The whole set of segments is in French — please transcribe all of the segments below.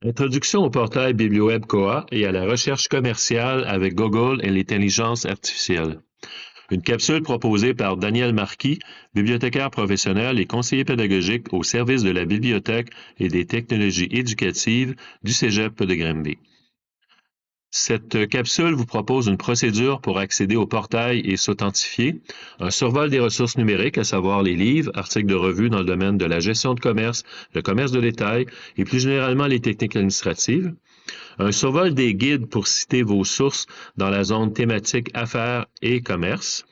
Introduction au portail BiblioWeb Koha et à la recherche commerciale avec Google et l'intelligence artificielle. Une capsule proposée par Daniel Marquis, bibliothécaire professionnel et conseiller pédagogique au service de la bibliothèque et des technologies éducatives du Cégep de Granby. Cette capsule vous propose une procédure pour accéder au portail et s'authentifier, un survol des ressources numériques, à savoir les livres, articles de revue dans le domaine de la gestion de commerce, le commerce de détail et plus généralement les techniques administratives, un survol des guides pour citer vos sources dans la zone thématique affaires et commerce,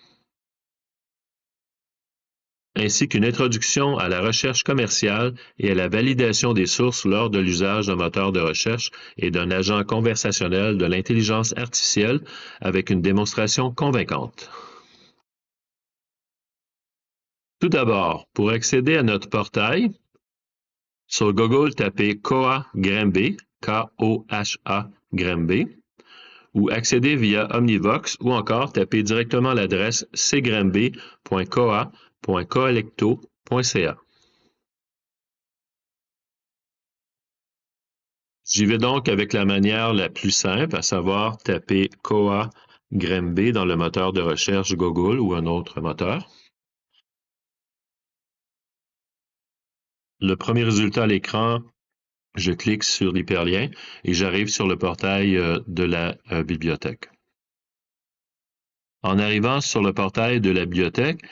ainsi qu'une introduction à la recherche commerciale et à la validation des sources lors de l'usage d'un moteur de recherche et d'un agent conversationnel de l'intelligence artificielle avec une démonstration convaincante. Tout d'abord, pour accéder à notre portail, sur Google, tapez Koha Granby, K-O-H-A Granby, ou accéder via Omnivox ou encore taper directement l'adresse cgranby.koha.coalecto.ca. J'y vais donc avec la manière la plus simple, à savoir taper Koha Granby dans le moteur de recherche Google ou un autre moteur. Le premier résultat à l'écran, je clique sur l'hyperlien et j'arrive sur le portail de la bibliothèque. En arrivant sur le portail de la bibliothèque,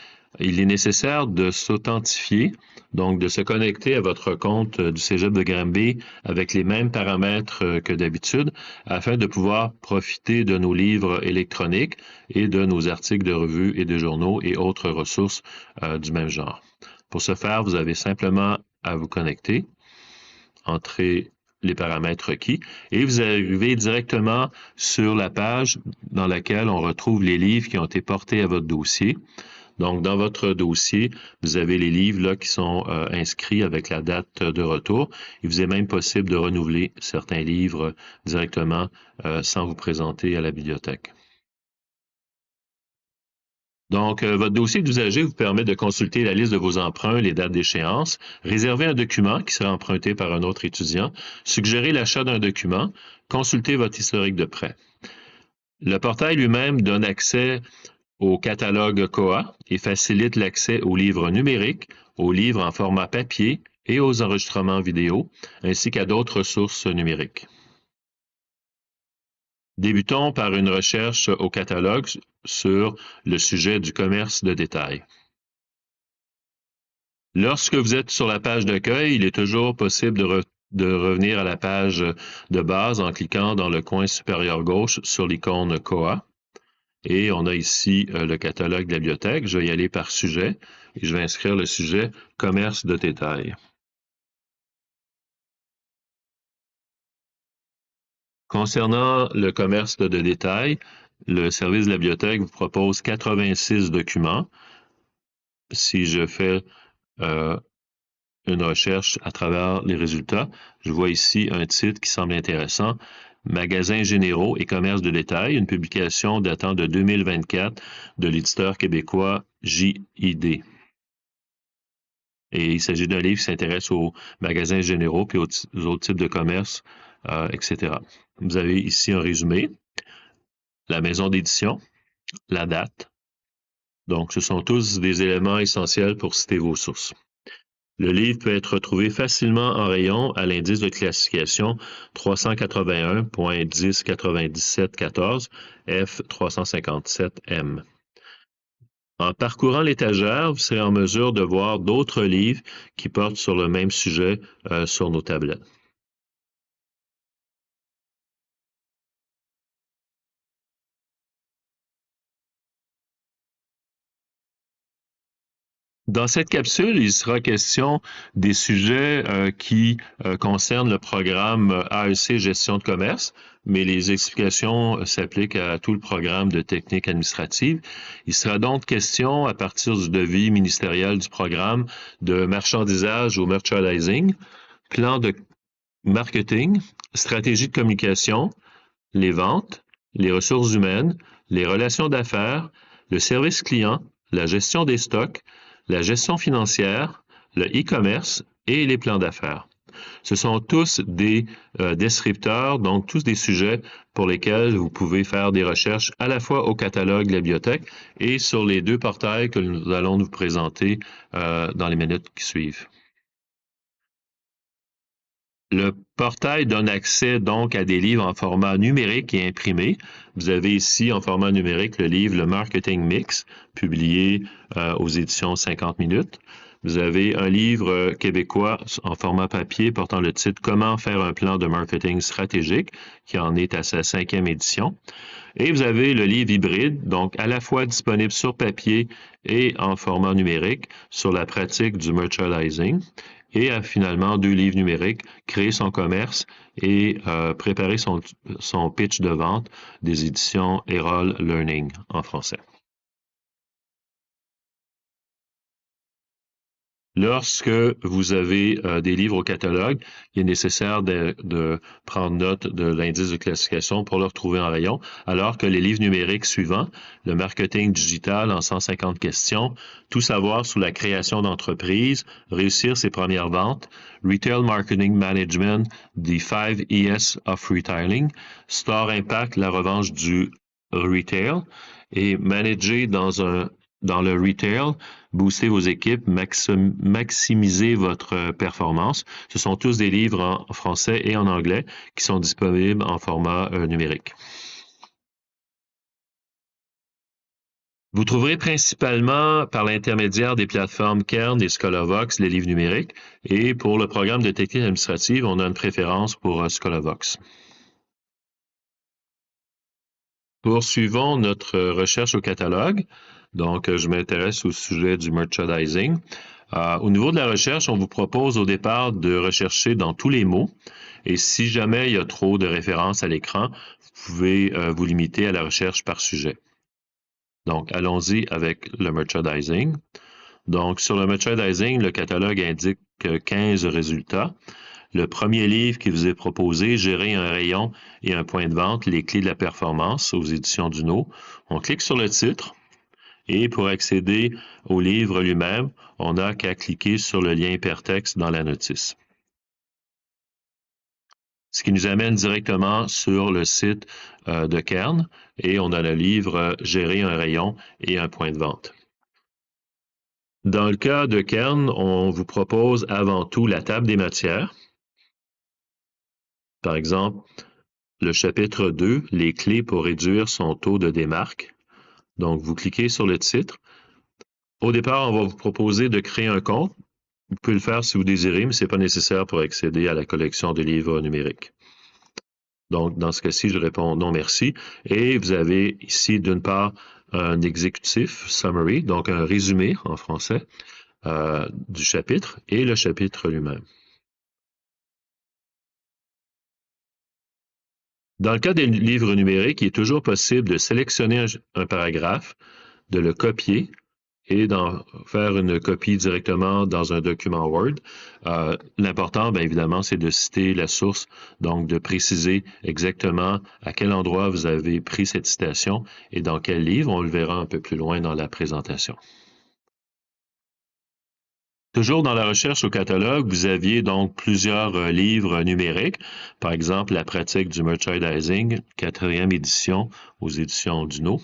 il est nécessaire de s'authentifier, donc de se connecter à votre compte du Cégep de Granby avec les mêmes paramètres que d'habitude afin de pouvoir profiter de nos livres électroniques et de nos articles de revues et de journaux et autres ressources du même genre. Pour ce faire, vous avez simplement à vous connecter, entrer les paramètres requis, et vous arrivez directement sur la page dans laquelle on retrouve les livres qui ont été portés à votre dossier. Donc, dans votre dossier, vous avez les livres là, qui sont inscrits avec la date de retour. Il vous est même possible de renouveler certains livres directement sans vous présenter à la bibliothèque. Donc, votre dossier d'usager vous permet de consulter la liste de vos emprunts, les dates d'échéance, réserver un document qui sera emprunté par un autre étudiant, suggérer l'achat d'un document, consulter votre historique de prêt. Le portail lui-même donne accès au catalogue Koha et facilite l'accès aux livres numériques, aux livres en format papier et aux enregistrements vidéo, ainsi qu'à d'autres sources numériques. Débutons par une recherche au catalogue sur le sujet du commerce de détail. Lorsque vous êtes sur la page d'accueil, il est toujours possible de revenir à la page de base en cliquant dans le coin supérieur gauche sur l'icône Koha. Et on a ici le catalogue de la bibliothèque. Je vais y aller par sujet et je vais inscrire le sujet « Commerce de détail ». Concernant le commerce de détail, le service de la bibliothèque vous propose 86 documents. Si je fais une recherche à travers les résultats, je vois ici un titre qui semble intéressant. Magasins généraux et commerce de détail, une publication datant de 2024 de l'éditeur québécois JID. Et il s'agit d'un livre qui s'intéresse aux magasins généraux puis aux autres types de commerce, etc. Vous avez ici un résumé, la maison d'édition, la date. Donc, ce sont tous des éléments essentiels pour citer vos sources. Le livre peut être retrouvé facilement en rayon à l'indice de classification 381.109714 F357M. En parcourant l'étagère, vous serez en mesure de voir d'autres livres qui portent sur le même sujet sur nos tablettes. Dans cette capsule, il sera question des sujets qui concernent le programme AEC Gestion de commerce, mais les explications s'appliquent à tout le programme de technique administrative. Il sera donc question, à partir du devis ministériel du programme, de marchandisage ou merchandising, plan de marketing, stratégie de communication, les ventes, les ressources humaines, les relations d'affaires, le service client, la gestion des stocks, la gestion financière, le e-commerce et les plans d'affaires. Ce sont tous des descripteurs, donc tous des sujets pour lesquels vous pouvez faire des recherches à la fois au catalogue de la bibliothèque et sur les deux portails que nous allons vous présenter dans les minutes qui suivent. Le portail donne accès donc à des livres en format numérique et imprimé. Vous avez ici en format numérique le livre Le Marketing Mix, publié aux éditions 50 minutes. Vous avez un livre québécois en format papier portant le titre Comment faire un plan de marketing stratégique, qui en est à sa 5e édition. Et vous avez le livre hybride, donc à la fois disponible sur papier et en format numérique sur la pratique du merchandising. Et finalement, 2 livres numériques, Créer son commerce et Préparer son pitch de vente des éditions Erol Learning en français. Lorsque vous avez des livres au catalogue, il est nécessaire de prendre note de l'indice de classification pour le retrouver en rayon, alors que les livres numériques suivants, le marketing digital en 150 questions, tout savoir sur la création d'entreprise, réussir ses premières ventes, Retail Marketing Management, the 5 ES of Retailing, Store Impact, la revanche du retail, et manager dans le retail, booster vos équipes, maximiser votre performance. Ce sont tous des livres en français et en anglais qui sont disponibles en format numérique. Vous trouverez principalement par l'intermédiaire des plateformes Kern et Scholavox les livres numériques. Et pour le programme de technique administrative, on a une préférence pour Scholavox. Poursuivons notre recherche au catalogue. Donc, je m'intéresse au sujet du merchandising. Au niveau de la recherche, on vous propose au départ de rechercher dans tous les mots. Et si jamais il y a trop de références à l'écran, vous pouvez vous limiter à la recherche par sujet. Donc, allons-y avec le merchandising. Donc, sur le merchandising, le catalogue indique 15 résultats. Le premier livre qui vous est proposé, Gérer un rayon et un point de vente, les clés de la performance aux éditions Duno. On clique sur le titre et pour accéder au livre lui-même, on n'a qu'à cliquer sur le lien hypertexte dans la notice. Ce qui nous amène directement sur le site de Kern et on a le livre Gérer un rayon et un point de vente. Dans le cas de Kern, on vous propose avant tout la table des matières. Par exemple, le chapitre 2, les clés pour réduire son taux de démarque. Donc, vous cliquez sur le titre. Au départ, on va vous proposer de créer un compte. Vous pouvez le faire si vous désirez, mais ce n'est pas nécessaire pour accéder à la collection de livres numériques. Donc, dans ce cas-ci, je réponds non merci. Et vous avez ici, d'une part, un exécutif, summary, donc un résumé en français du chapitre et le chapitre lui-même. Dans le cas des livres numériques, il est toujours possible de sélectionner un paragraphe, de le copier et d'en faire une copie directement dans un document Word. L'important, bien évidemment, c'est de citer la source, donc de préciser exactement à quel endroit vous avez pris cette citation et dans quel livre. On le verra un peu plus loin dans la présentation. Toujours dans la recherche au catalogue, vous aviez donc plusieurs livres numériques. Par exemple, La pratique du merchandising, 4e édition aux éditions Duno.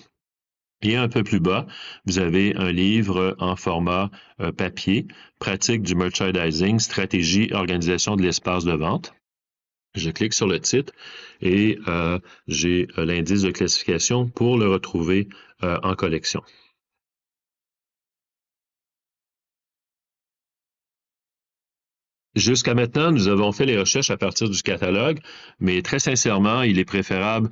Et un peu plus bas, vous avez un livre en format papier, Pratique du merchandising, stratégie, organisation de l'espace de vente. Je clique sur le titre et j'ai l'indice de classification pour le retrouver en collection. Jusqu'à maintenant, nous avons fait les recherches à partir du catalogue, mais très sincèrement, il est préférable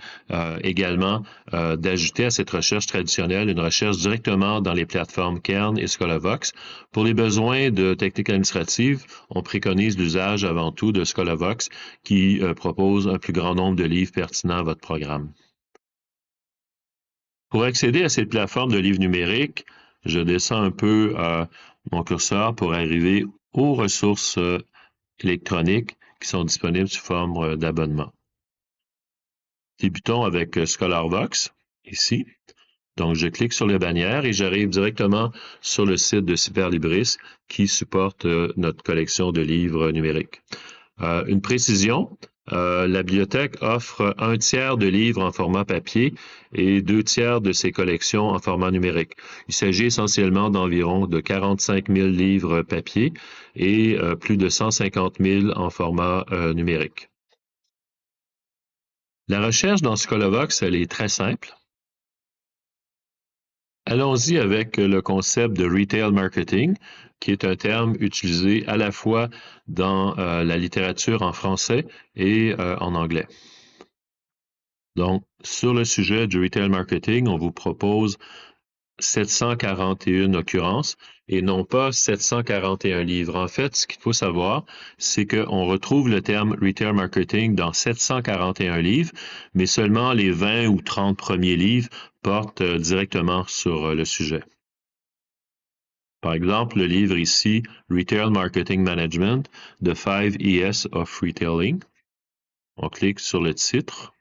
également d'ajouter à cette recherche traditionnelle une recherche directement dans les plateformes Kern et Scholavox. Pour les besoins de technique administrative, on préconise l'usage avant tout de Scholavox qui propose un plus grand nombre de livres pertinents à votre programme. Pour accéder à cette plateforme de livres numériques, je descends un peu mon curseur pour arriver aux ressources électroniques qui sont disponibles sous forme d'abonnement. Débutons avec Scholavox, ici. Donc, je clique sur la bannière et j'arrive directement sur le site de Superlibris qui supporte notre collection de livres numériques. Une précision, la bibliothèque offre 1/3 de livres en format papier et 2/3 de ses collections en format numérique. Il s'agit essentiellement d'environ de 45 000 livres papier et plus de 150 000 en format numérique. La recherche dans Scholavox, elle est très simple. Allons-y avec le concept de retail marketing, qui est un terme utilisé à la fois dans la littérature en français et en anglais. Donc, sur le sujet du retail marketing, on vous propose 741 occurrences et non pas 741 livres. En fait, ce qu'il faut savoir, c'est qu'on retrouve le terme retail marketing dans 741 livres, mais seulement les 20 ou 30 premiers livres portent directement sur le sujet. Par exemple, le livre ici, Retail Marketing Management, The 5 ES of Retailing. On clique sur le titre.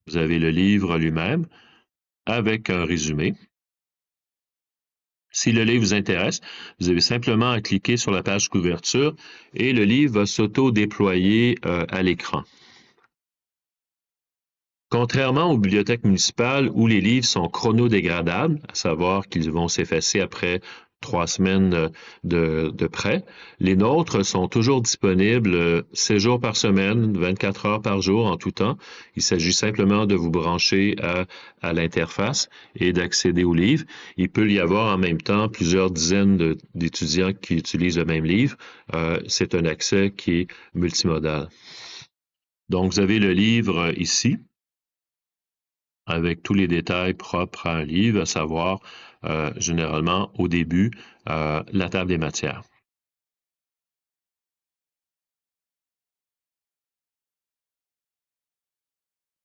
Vous avez le livre lui-même avec un résumé. Si le livre vous intéresse, vous avez simplement à cliquer sur la page couverture et le livre va s'auto-déployer à l'écran. Contrairement aux bibliothèques municipales où les livres sont chronodégradables, à savoir qu'ils vont s'effacer après 3 semaines de prêt, les nôtres sont toujours disponibles 7 jours par semaine, 24 heures par jour en tout temps. Il s'agit simplement de vous brancher à l'interface et d'accéder au livre. Il peut y avoir en même temps plusieurs dizaines d'étudiants qui utilisent le même livre. C'est un accès qui est multimodal. Donc, vous avez le livre ici, avec tous les détails propres à un livre, à savoir, généralement, au début, la table des matières.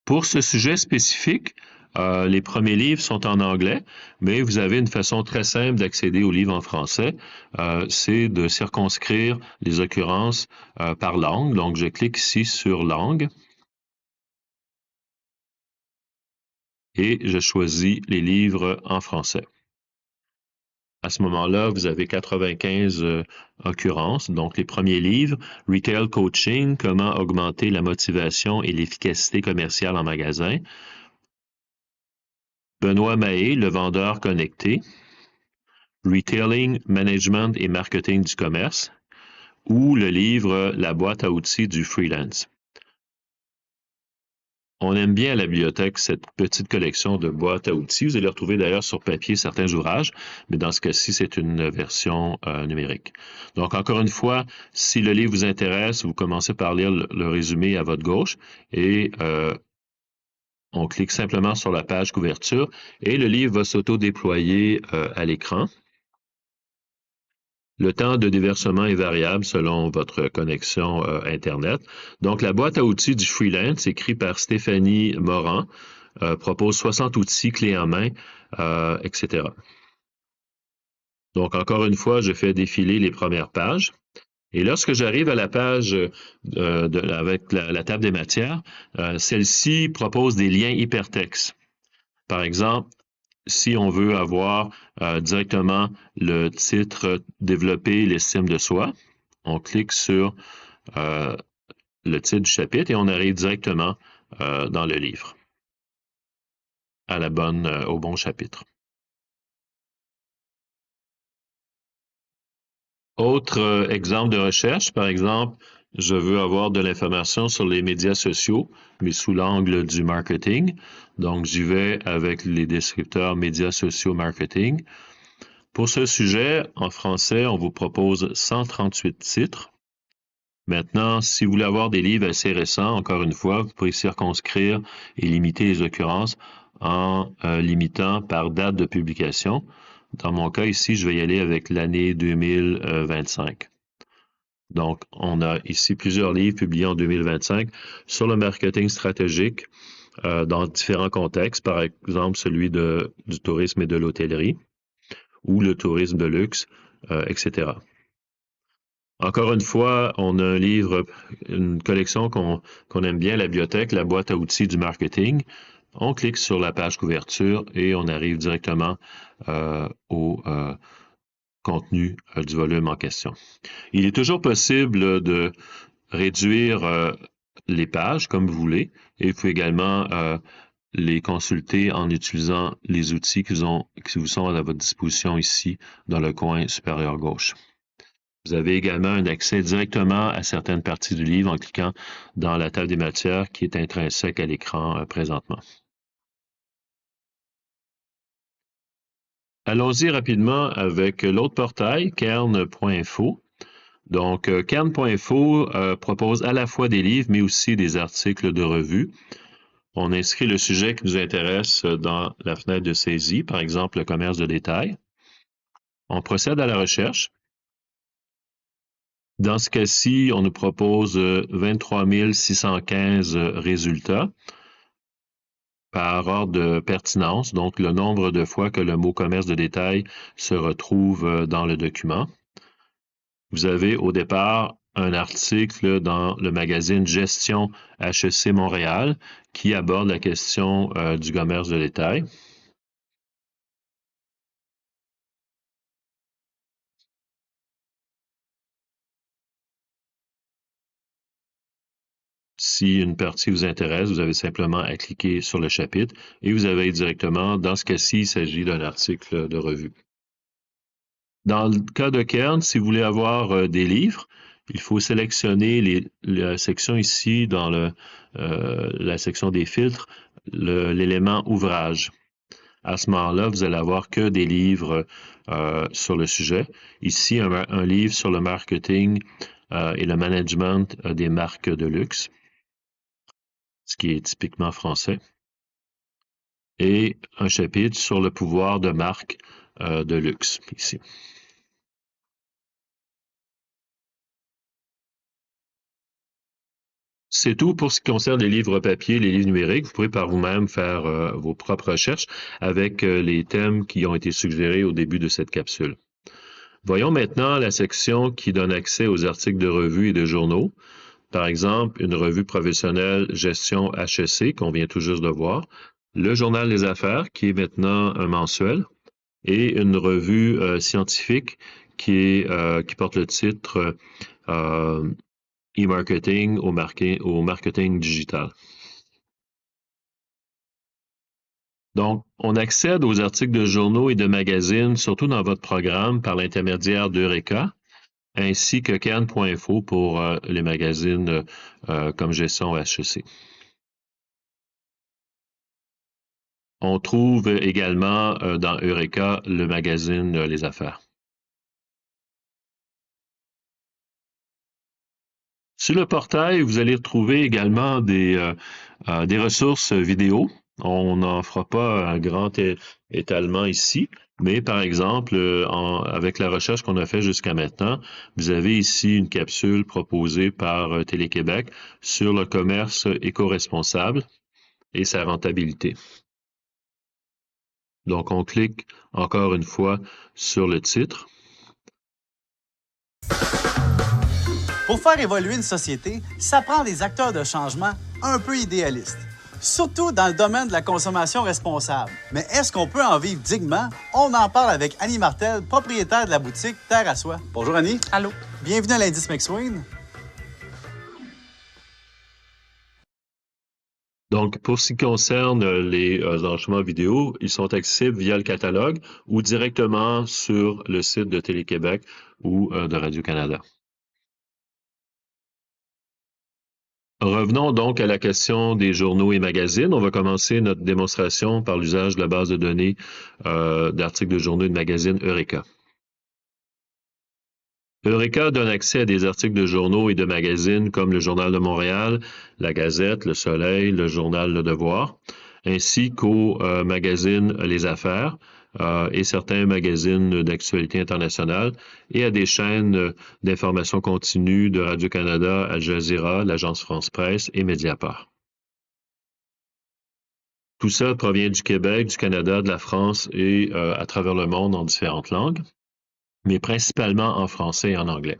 Pour ce sujet spécifique, les premiers livres sont en anglais, mais vous avez une façon très simple d'accéder aux livres en français. C'est de circonscrire les occurrences par langue. Donc, je clique ici sur langue. Et je choisis les livres en français. À ce moment-là, vous avez 95 occurrences. Donc, les premiers livres, Retail Coaching, comment augmenter la motivation et l'efficacité commerciale en magasin. Benoît Mahé, le vendeur connecté. Retailing, Management et Marketing du commerce. Ou le livre La boîte à outils du freelance. On aime bien à la bibliothèque cette petite collection de boîtes à outils. Vous allez retrouver d'ailleurs sur papier certains ouvrages, mais dans ce cas-ci, c'est une version numérique. Donc, encore une fois, si le livre vous intéresse, vous commencez par lire le résumé à votre gauche et on clique simplement sur la page couverture et le livre va s'auto-déployer à l'écran. Le temps de déversement est variable selon votre connexion Internet. Donc, la boîte à outils du freelance, écrite par Stéphanie Moran, propose 60 outils clés en main, etc. Donc, encore une fois, je fais défiler les premières pages. Et lorsque j'arrive à la page avec la table des matières, celle-ci propose des liens hypertextes. Par exemple, si on veut avoir directement le titre « Développer l'estime de soi », on clique sur le titre du chapitre et on arrive directement dans le livre, au bon chapitre. Autre exemple de recherche, par exemple, je veux avoir de l'information sur les médias sociaux, mais sous l'angle du marketing. Donc, j'y vais avec les descripteurs médias sociaux marketing. Pour ce sujet, en français, on vous propose 138 titres. Maintenant, si vous voulez avoir des livres assez récents, encore une fois, vous pouvez circonscrire et limiter les occurrences en limitant par date de publication. Dans mon cas ici, je vais y aller avec l'année 2025. Donc, on a ici plusieurs livres publiés en 2025 sur le marketing stratégique dans différents contextes, par exemple celui du tourisme et de l'hôtellerie ou le tourisme de luxe, etc. Encore une fois, on a un livre, une collection qu'on aime bien, la bibliothèque, la boîte à outils du marketing. On clique sur la page couverture et on arrive directement au contenu du volume en question. Il est toujours possible de réduire les pages comme vous voulez et vous pouvez également les consulter en utilisant les outils qui vous sont à votre disposition ici dans le coin supérieur gauche. Vous avez également un accès directement à certaines parties du livre en cliquant dans la table des matières qui est intrinsèque à l'écran présentement. Allons-y rapidement avec l'autre portail, Kern.info. Donc, Kern.info propose à la fois des livres, mais aussi des articles de revue. On inscrit le sujet qui nous intéresse dans la fenêtre de saisie, par exemple le commerce de détail. On procède à la recherche. Dans ce cas-ci, on nous propose 23 615 résultats par ordre de pertinence, donc le nombre de fois que le mot commerce de détail se retrouve dans le document. Vous avez au départ un article dans le magazine Gestion HEC Montréal qui aborde la question du commerce de détail. Si une partie vous intéresse, vous avez simplement à cliquer sur le chapitre et vous avez directement, dans ce cas-ci, il s'agit d'un article de revue. Dans le cas de Kern, si vous voulez avoir des livres, il faut sélectionner la section ici dans la section des filtres, l'élément ouvrage. À ce moment-là, vous allez avoir que des livres sur le sujet. Ici, un livre sur le marketing et le management des marques de luxe, ce qui est typiquement français, et un chapitre sur le pouvoir de marque de luxe, ici. C'est tout pour ce qui concerne les livres papier, les livres numériques. Vous pouvez par vous-même faire vos propres recherches avec les thèmes qui ont été suggérés au début de cette capsule. Voyons maintenant la section qui donne accès aux articles de revues et de journaux. Par exemple, une revue professionnelle Gestion HEC qu'on vient tout juste de voir, le Journal des affaires qui est maintenant un mensuel et une revue scientifique qui porte le titre e-marketing au marketing digital. Donc, on accède aux articles de journaux et de magazines, surtout dans votre programme, par l'intermédiaire d'Eureka, ainsi que Kern.info pour les magazines comme Gestion HEC. On trouve également dans Eureka le magazine Les Affaires. Sur le portail, vous allez retrouver également des ressources vidéo. On n'en fera pas un grand étalement ici, mais par exemple, avec la recherche qu'on a fait jusqu'à maintenant, vous avez ici une capsule proposée par Télé-Québec sur le commerce éco-responsable et sa rentabilité. Donc, on clique encore une fois sur le titre. Pour faire évoluer une société, ça prend des acteurs de changement un peu idéalistes. Surtout dans le domaine de la consommation responsable. Mais est-ce qu'on peut en vivre dignement? On en parle avec Annie Martel, propriétaire de la boutique Terre à Soi. Bonjour Annie. Allô. Bienvenue à l'Indice McSween. Donc, pour ce qui concerne les enregistrements vidéo, ils sont accessibles via le catalogue ou directement sur le site de Télé-Québec ou de Radio-Canada. Revenons donc à la question des journaux et magazines. On va commencer notre démonstration par l'usage de la base de données d'articles de journaux et de magazines Eureka. Eureka donne accès à des articles de journaux et de magazines comme le Journal de Montréal, la Gazette, le Soleil, le Journal Le Devoir, ainsi qu'aux magazines Les Affaires et certains magazines d'actualité internationale et à des chaînes d'information continue de Radio-Canada, Al Jazeera, l'Agence France-Presse et Mediapart. Tout ça provient du Québec, du Canada, de la France et à travers le monde en différentes langues, mais principalement en français et en anglais.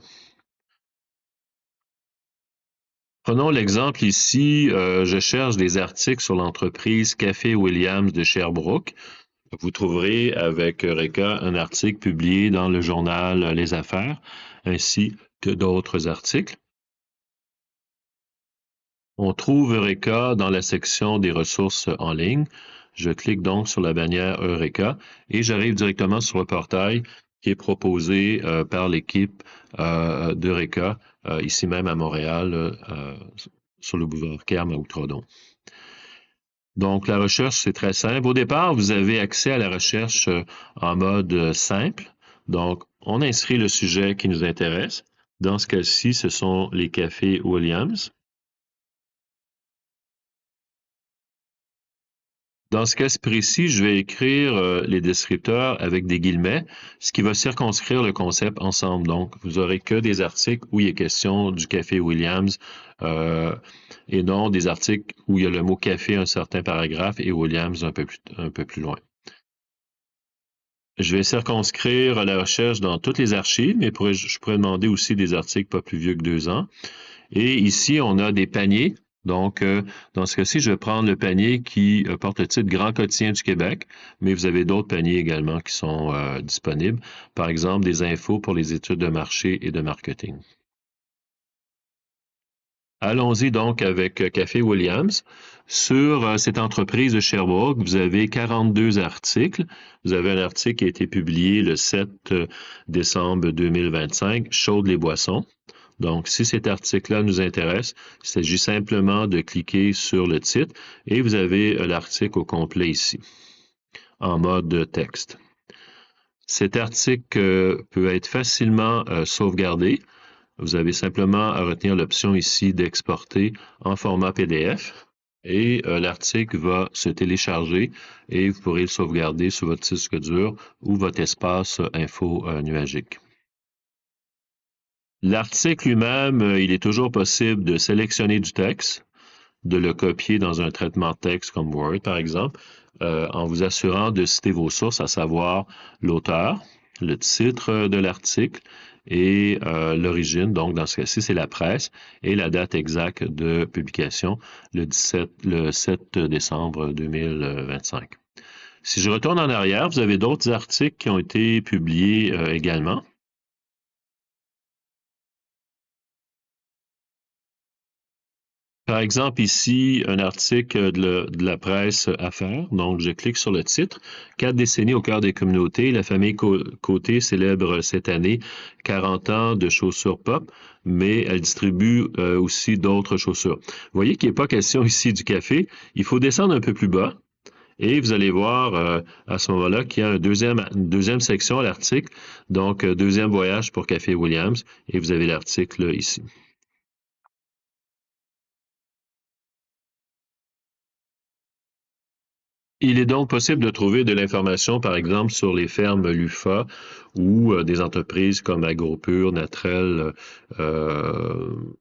Prenons l'exemple ici, je cherche des articles sur l'entreprise Café Williams de Sherbrooke. Vous trouverez avec Eureka un article publié dans le journal Les Affaires, ainsi que d'autres articles. On trouve Eureka dans la section des ressources en ligne. Je clique donc sur la bannière Eureka et j'arrive directement sur le portail qui est proposé par l'équipe d'Eureka, ici même à Montréal, sur le boulevard Kerm à Outredon. Donc, la recherche, c'est très simple. Au départ, vous avez accès à la recherche en mode simple. Donc, on inscrit le sujet qui nous intéresse. Dans ce cas-ci, ce sont les cafés Williams. Dans ce cas précis, je vais écrire les descripteurs avec des guillemets, ce qui va circonscrire le concept ensemble. Donc, vous n'aurez que des articles où il est question du café Williams et non des articles où il y a le mot café, un certain paragraphe, et Williams un peu plus loin. Je vais circonscrire la recherche dans toutes les archives, mais je pourrais demander aussi des articles pas plus vieux que 2 ans. Et ici, on a des paniers. Donc, dans ce cas-ci, je vais prendre le panier qui porte le titre Grand quotidien du Québec, mais vous avez d'autres paniers également qui sont disponibles. Par exemple, des infos pour les études de marché et de marketing. Allons-y donc avec Café Williams. Sur cette entreprise de Sherbrooke, vous avez 42 articles. Vous avez un article qui a été publié le 7 décembre 2025, Chaudes les boissons. Donc, si cet article-là nous intéresse, il s'agit simplement de cliquer sur le titre et vous avez l'article au complet ici, en mode texte. Cet article peut être facilement sauvegardé. Vous avez simplement à retenir l'option ici d'exporter en format PDF et l'article va se télécharger et vous pourrez le sauvegarder sur votre disque dur ou votre espace info nuagique. L'article lui-même, il est toujours possible de sélectionner du texte, de le copier dans un traitement de texte comme Word, par exemple, en vous assurant de citer vos sources, à savoir l'auteur, le titre de l'article et l'origine. Donc, dans ce cas-ci, c'est la presse et la date exacte de publication, le 7 décembre 2025. Si je retourne en arrière, vous avez d'autres articles qui ont été publiés également. Par exemple, ici, un article de la presse Affaires. Donc, je clique sur le titre. 4 décennies au cœur des communautés. La famille Côté célèbre cette année 40 ans de chaussures pop, mais elle distribue aussi d'autres chaussures. Vous voyez qu'il n'est pas question ici du café. Il faut descendre un peu plus bas. Et vous allez voir à ce moment-là qu'il y a une deuxième section à l'article. Donc, deuxième voyage pour Café Williams. Et vous avez l'article ici. Il est donc possible de trouver de l'information, par exemple, sur les fermes LUFA ou des entreprises comme AgroPure, Natrel,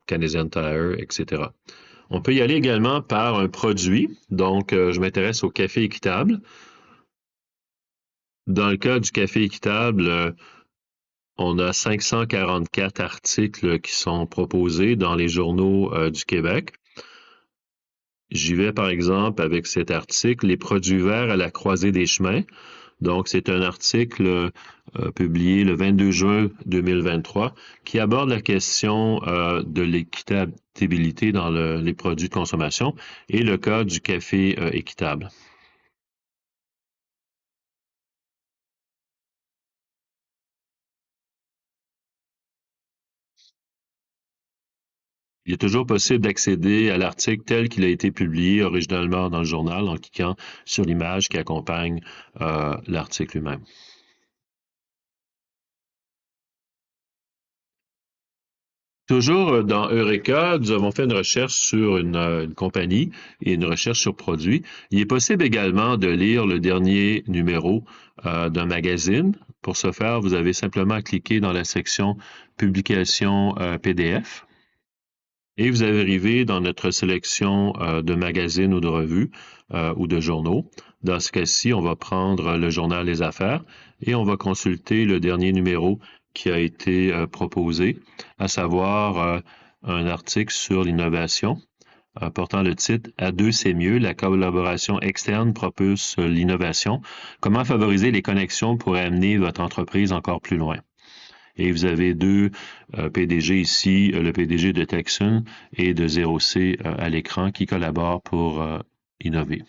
Canadian Tire, etc. On peut y aller également par un produit. Donc, je m'intéresse au café équitable. Dans le cas du café équitable, on a 544 articles qui sont proposés dans les journaux du Québec. J'y vais, par exemple, avec cet article, Les produits verts à la croisée des chemins. Donc, c'est un article publié le 22 juin 2023 qui aborde la question de l'équitabilité dans les produits de consommation et le cas du café équitable. Il est toujours possible d'accéder à l'article tel qu'il a été publié originalement dans le journal en cliquant sur l'image qui accompagne l'article lui-même. Toujours dans Eureka, nous avons fait une recherche sur une compagnie et une recherche sur produits. Il est possible également de lire le dernier numéro d'un magazine. Pour ce faire, vous avez simplement à cliquer dans la section Publication PDF. Et vous arrivez dans notre sélection de magazines ou de revues ou de journaux. Dans ce cas-ci, on va prendre le journal Les Affaires et on va consulter le dernier numéro qui a été proposé, à savoir un article sur l'innovation portant le titre « À deux, c'est mieux, la collaboration externe propulse l'innovation. Comment favoriser les connexions pour amener votre entreprise encore plus loin ». Et vous avez deux PDG ici, le PDG de Texan et de 0C à l'écran qui collaborent pour innover.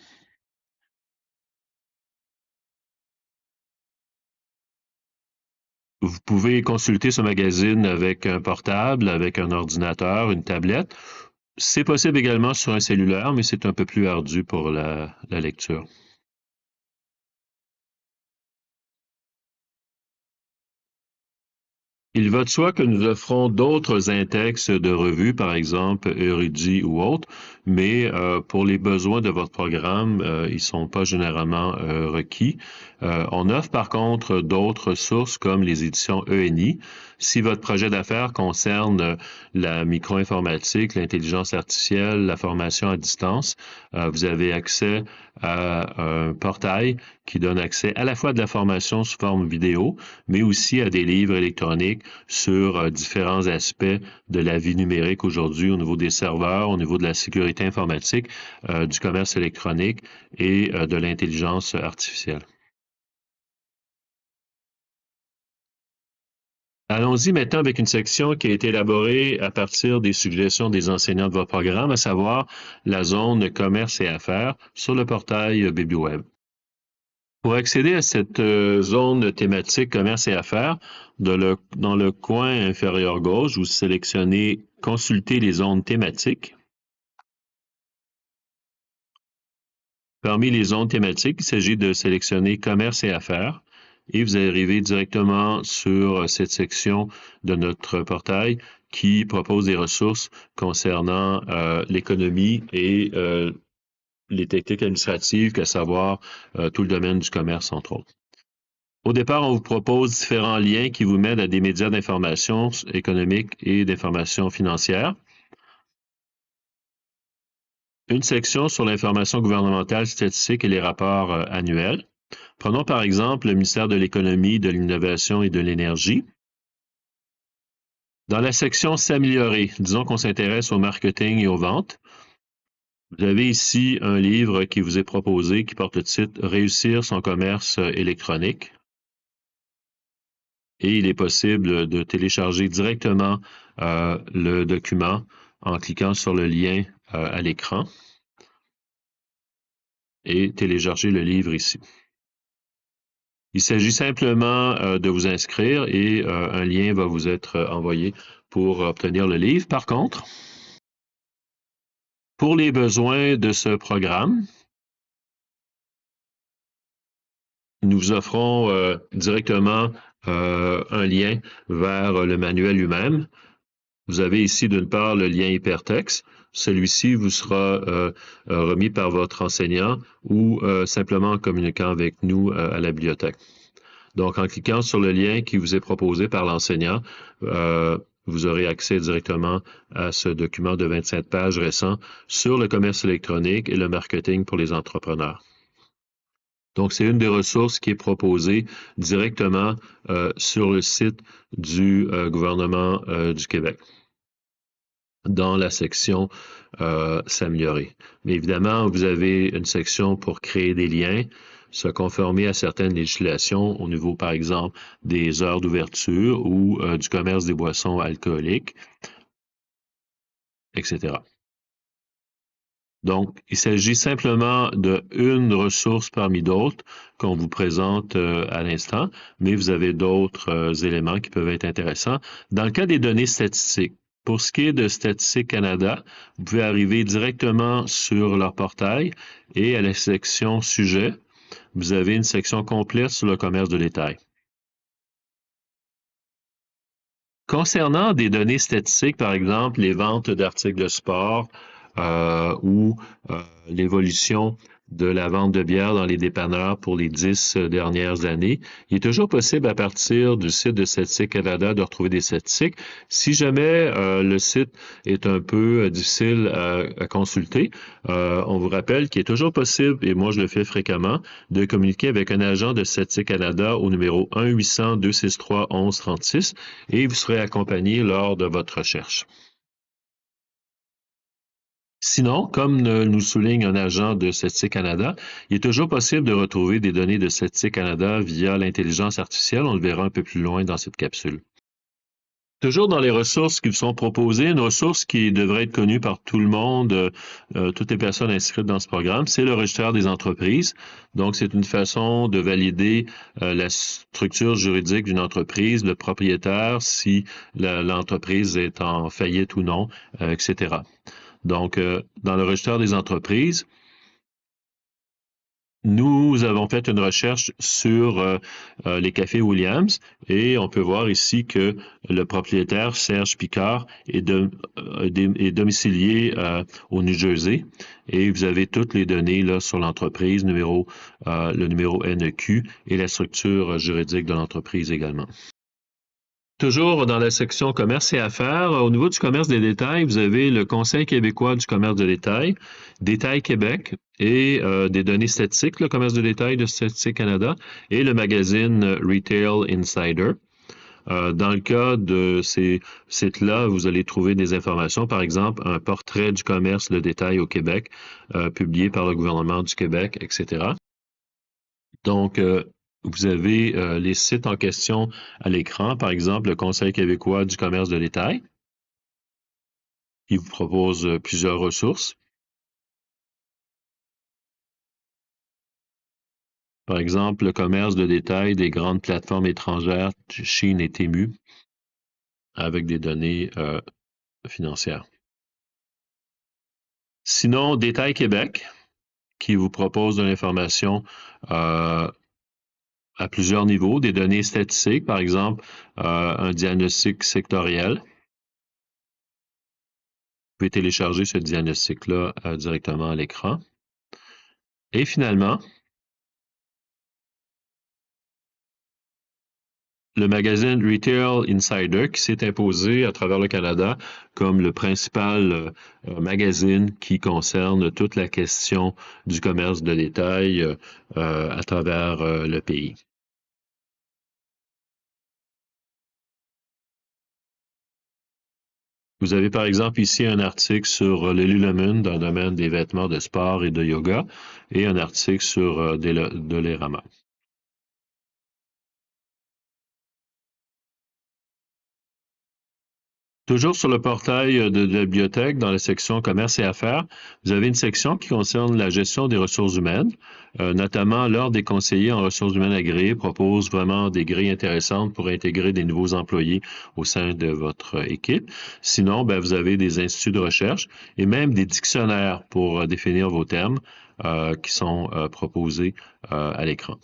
Vous pouvez consulter ce magazine avec un portable, avec un ordinateur, une tablette. C'est possible également sur un cellulaire, mais c'est un peu plus ardu pour la lecture. Il va de soi que nous offrons d'autres index de revues, par exemple Érudit ou autres, mais pour les besoins de votre programme, ils ne sont pas généralement requis. On offre par contre d'autres sources comme les éditions ENI. Si votre projet d'affaires concerne la micro-informatique, l'intelligence artificielle, la formation à distance, vous avez accès à un portail qui donne accès à la fois à de la formation sous forme vidéo, mais aussi à des livres électroniques sur différents aspects de la vie numérique aujourd'hui au niveau des serveurs, au niveau de la sécurité informatique, du commerce électronique et de l'intelligence artificielle. Allons-y maintenant avec une section qui a été élaborée à partir des suggestions des enseignants de votre programme, à savoir la zone commerce et affaires sur le portail BibliWeb. Pour accéder à cette zone thématique commerce et affaires, dans le coin inférieur gauche, vous sélectionnez « Consulter les zones thématiques ». Parmi les zones thématiques, il s'agit de sélectionner « Commerce et affaires » et vous arrivez directement sur cette section de notre portail qui propose des ressources concernant l'économie et les techniques administratives, à savoir tout le domaine du commerce, entre autres. Au départ, on vous propose différents liens qui vous mènent à des médias d'information économique et d'information financière. Une section sur l'information gouvernementale, statistique et les rapports annuels. Prenons par exemple le ministère de l'Économie, de l'Innovation et de l'Énergie. Dans la section « S'améliorer », disons qu'on s'intéresse au marketing et aux ventes. Vous avez ici un livre qui vous est proposé qui porte le titre « Réussir son commerce électronique ». Et il est possible de télécharger directement le document en cliquant sur le lien à l'écran et télécharger le livre ici. Il s'agit simplement de vous inscrire et un lien va vous être envoyé pour obtenir le livre. Par contre, pour les besoins de ce programme, nous vous offrons directement un lien vers le manuel lui-même. Vous avez ici d'une part le lien hypertexte. Celui-ci vous sera remis par votre enseignant ou simplement en communiquant avec nous à la bibliothèque. Donc, en cliquant sur le lien qui vous est proposé par l'enseignant, vous aurez accès directement à ce document de 27 pages récent sur le commerce électronique et le marketing pour les entrepreneurs. Donc, c'est une des ressources qui est proposée directement sur le site du gouvernement du Québec, dans la section S'améliorer. Mais évidemment, vous avez une section pour créer des liens, se conformer à certaines législations au niveau, par exemple, des heures d'ouverture ou du commerce des boissons alcooliques, etc. Donc, il s'agit simplement d'une ressource parmi d'autres qu'on vous présente à l'instant, mais vous avez d'autres éléments qui peuvent être intéressants. Dans le cas des données statistiques, pour ce qui est de Statistique Canada, vous pouvez arriver directement sur leur portail et à la section Sujet, vous avez une section complète sur le commerce de détail. Concernant des données statistiques, par exemple, les ventes d'articles de sport ou l'évolution de la vente de bière dans les dépanneurs pour les 10 dernières années, il est toujours possible à partir du site de Statistique Canada de retrouver des statistiques. Si jamais le site est un peu difficile à consulter, on vous rappelle qu'il est toujours possible, et moi je le fais fréquemment, de communiquer avec un agent de Statistique Canada au numéro 1-800-263-1136 et vous serez accompagné lors de votre recherche. Sinon, comme nous souligne un agent de Statistique Canada, il est toujours possible de retrouver des données de Statistique Canada via l'intelligence artificielle. On le verra un peu plus loin dans cette capsule. Toujours dans les ressources qui vous sont proposées, une ressource qui devrait être connue par tout le monde, toutes les personnes inscrites dans ce programme, c'est le registre des entreprises. Donc, c'est une façon de valider la structure juridique d'une entreprise, le propriétaire, si l'entreprise est en faillite ou non, etc. Donc, dans le registre des entreprises, nous avons fait une recherche sur les cafés Williams et on peut voir ici que le propriétaire Serge Picard est domicilié au New Jersey et vous avez toutes les données là sur l'entreprise, le numéro NEQ et la structure juridique de l'entreprise également. Toujours dans la section commerce et affaires, au niveau du commerce des détails, vous avez le Conseil québécois du commerce de détail, Détail Québec et des données statistiques, le commerce de détail de Statistique Canada et le magazine Retail Insider. Dans le cas de ces sites-là, vous allez trouver des informations, par exemple, un portrait du commerce de détail au Québec, publié par le gouvernement du Québec, etc. Donc, vous avez les sites en question à l'écran, par exemple le Conseil québécois du commerce de détail. Il vous propose plusieurs ressources. Par exemple, le commerce de détail des grandes plateformes étrangères, Chine et Temu, avec des données financières. Sinon, Détail Québec, qui vous propose de l'information à plusieurs niveaux, des données statistiques, par exemple, un diagnostic sectoriel. Vous pouvez télécharger ce diagnostic-là directement à l'écran. Et finalement, le magazine Retail Insider qui s'est imposé à travers le Canada comme le principal magazine qui concerne toute la question du commerce de détail à travers le pays. Vous avez par exemple ici un article sur le Lululemon dans le domaine des vêtements de sport et de yoga et un article sur Dollarama. Toujours sur le portail de la bibliothèque, dans la section commerce et affaires, vous avez une section qui concerne la gestion des ressources humaines, notamment l'Ordre des conseillers en ressources humaines agréées propose vraiment des grilles intéressantes pour intégrer des nouveaux employés au sein de votre équipe. Sinon, vous avez des instituts de recherche et même des dictionnaires pour définir vos termes qui sont proposés à l'écran.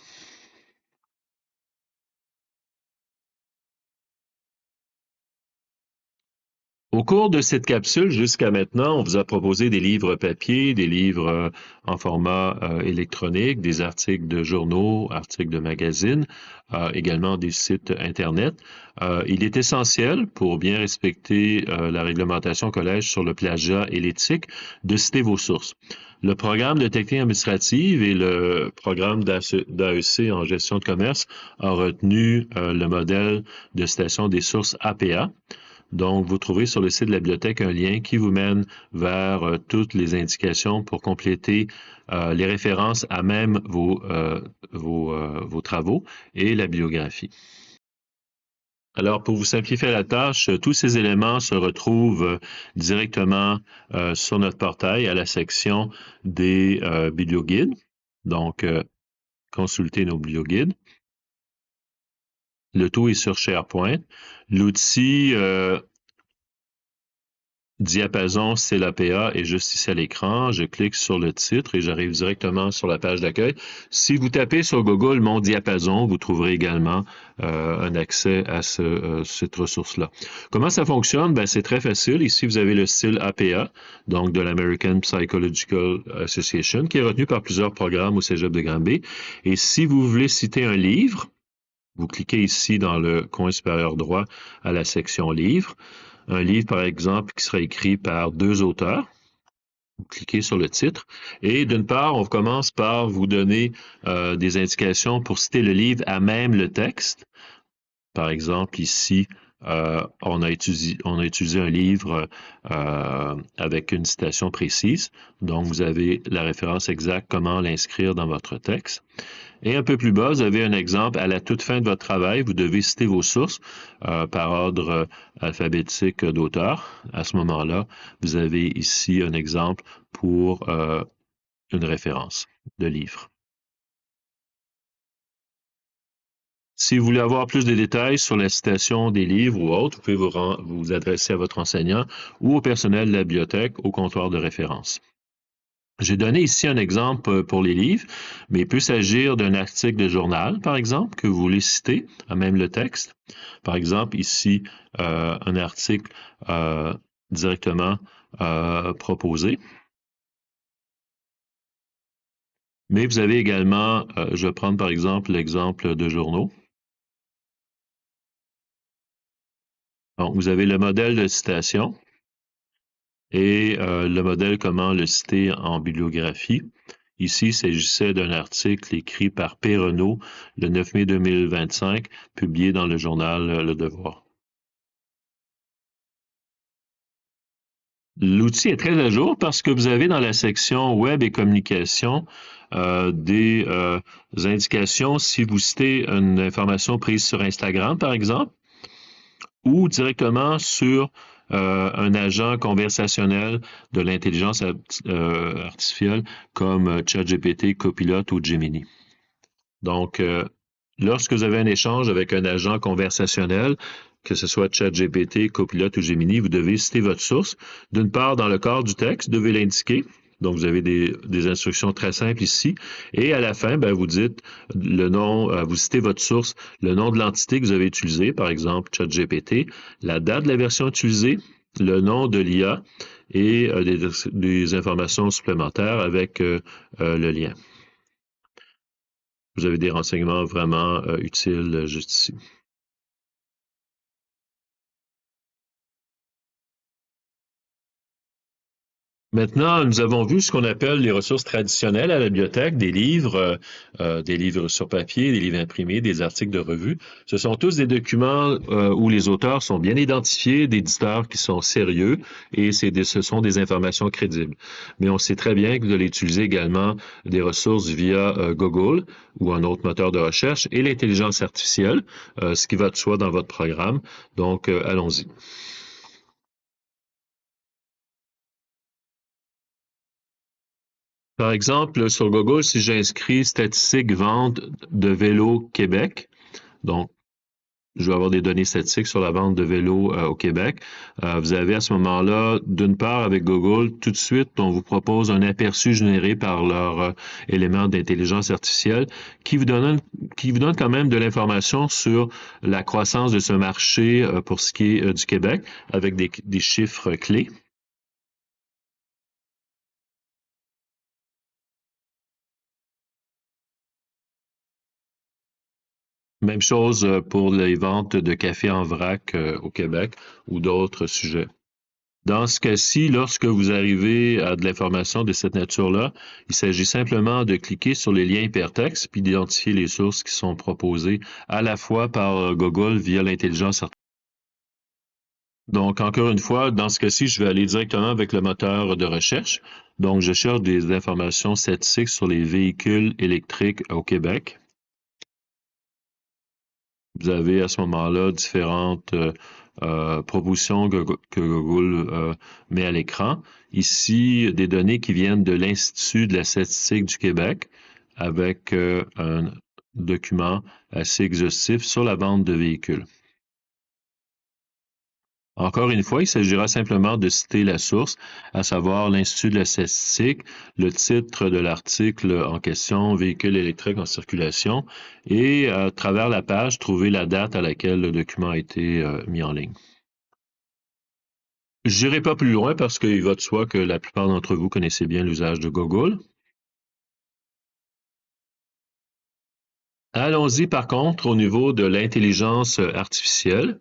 Au cours de cette capsule, jusqu'à maintenant, on vous a proposé des livres papier, des livres en format électronique, des articles de journaux, articles de magazines, également des sites Internet. Il est essentiel, pour bien respecter la réglementation collège sur le plagiat et l'éthique, de citer vos sources. Le programme de technique administrative et le programme d'AEC en gestion de commerce ont retenu le modèle de citation des sources APA. Donc, vous trouvez sur le site de la bibliothèque un lien qui vous mène vers toutes les indications pour compléter les références à même vos travaux et la biographie. Alors, pour vous simplifier la tâche, tous ces éléments se retrouvent directement sur notre portail à la section des biblioguides. Donc, consultez nos biblioguides. Le tout est sur SharePoint. L'outil Diapason, c'est l'APA est juste ici à l'écran. Je clique sur le titre et j'arrive directement sur la page d'accueil. Si vous tapez sur Google Mon Diapason, vous trouverez également un accès à cette ressource-là. Comment ça fonctionne? C'est très facile. Ici, vous avez le style APA, donc de l'American Psychological Association, qui est retenu par plusieurs programmes au Cégep de Granby. Et si vous voulez citer un livre, vous cliquez ici dans le coin supérieur droit à la section Livres. Un livre, par exemple, qui sera écrit par 2 auteurs. Vous cliquez sur le titre. Et d'une part, on commence par vous donner des indications pour citer le livre à même le texte. Par exemple, ici, on a utilisé un livre avec une citation précise. Donc, vous avez la référence exacte, comment l'inscrire dans votre texte. Et un peu plus bas, vous avez un exemple. À la toute fin de votre travail, vous devez citer vos sources par ordre alphabétique d'auteur. À ce moment-là, vous avez ici un exemple pour une référence de livre. Si vous voulez avoir plus de détails sur la citation des livres ou autres, vous pouvez vous adresser à votre enseignant ou au personnel de la bibliothèque au comptoir de référence. J'ai donné ici un exemple pour les livres, mais il peut s'agir d'un article de journal, par exemple, que vous voulez citer, à même le texte. Par exemple, ici, un article directement proposé. Mais vous avez également, je vais prendre par exemple l'exemple de journaux. Donc, vous avez le modèle de citation et le modèle comment le citer en bibliographie. Ici, il s'agissait d'un article écrit par Perronneau le 9 mai 2025, publié dans le journal Le Devoir. L'outil est très à jour parce que vous avez dans la section Web et communication des indications si vous citez une information prise sur Instagram, par exemple, ou directement sur un agent conversationnel de l'intelligence artificielle comme ChatGPT, Copilot ou Gemini. Donc, lorsque vous avez un échange avec un agent conversationnel, que ce soit ChatGPT, Copilot ou Gemini, vous devez citer votre source. D'une part, dans le corps du texte, vous devez l'indiquer. Donc, vous avez des instructions très simples ici. Et à la fin, ben, vous dites le nom, vous citez votre source, le nom de l'entité que vous avez utilisée, par exemple ChatGPT, la date de la version utilisée, le nom de l'IA et des informations supplémentaires avec le lien. Vous avez des renseignements vraiment utiles juste ici. Maintenant, nous avons vu ce qu'on appelle les ressources traditionnelles à la bibliothèque, des livres sur papier, des livres imprimés, des articles de revue. Ce sont tous des documents où les auteurs sont bien identifiés, d'éditeurs qui sont sérieux et ce sont des informations crédibles. Mais on sait très bien que vous allez utiliser également des ressources via Google ou un autre moteur de recherche et l'intelligence artificielle, ce qui va de soi dans votre programme. Donc, allons-y. Par exemple, sur Google, si j'inscris statistiques vente de vélos Québec, donc je vais avoir des données statistiques sur la vente de vélos au Québec. Vous avez à ce moment-là, d'une part, avec Google, tout de suite, on vous propose un aperçu généré par leur élément d'intelligence artificielle qui vous donne quand même de l'information sur la croissance de ce marché pour ce qui est du Québec, avec des chiffres clés. Même chose pour les ventes de café en vrac au Québec ou d'autres sujets. Dans ce cas-ci, lorsque vous arrivez à de l'information de cette nature-là, il s'agit simplement de cliquer sur les liens hypertextes puis d'identifier les sources qui sont proposées à la fois par Google via l'intelligence artificielle. Donc, encore une fois, dans ce cas-ci, je vais aller directement avec le moteur de recherche. Donc, je cherche des informations statistiques sur les véhicules électriques au Québec. Vous avez à ce moment-là différentes propositions que Google met à l'écran. Ici, des données qui viennent de l'Institut de la statistique du Québec avec un document assez exhaustif sur la vente de véhicules. Encore une fois, il s'agira simplement de citer la source, à savoir l'Institut de la statistique, le titre de l'article en question, véhicule électrique en circulation, et à travers la page, trouver la date à laquelle le document a été mis en ligne. Je n'irai pas plus loin parce qu'il va de soi que la plupart d'entre vous connaissez bien l'usage de Google. Allons-y par contre au niveau de l'intelligence artificielle.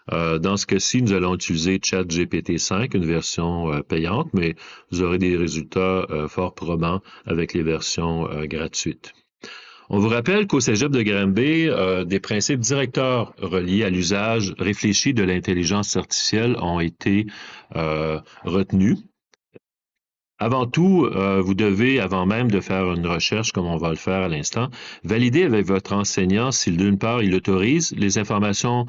Dans ce cas-ci, nous allons utiliser ChatGPT 5, une version payante, mais vous aurez des résultats fort probants avec les versions gratuites. On vous rappelle qu'au Cégep de Granby, des principes directeurs reliés à l'usage réfléchi de l'intelligence artificielle ont été retenus. Avant tout, vous devez, avant même de faire une recherche comme on va le faire à l'instant, valider avec votre enseignant si d'une part il autorise les informations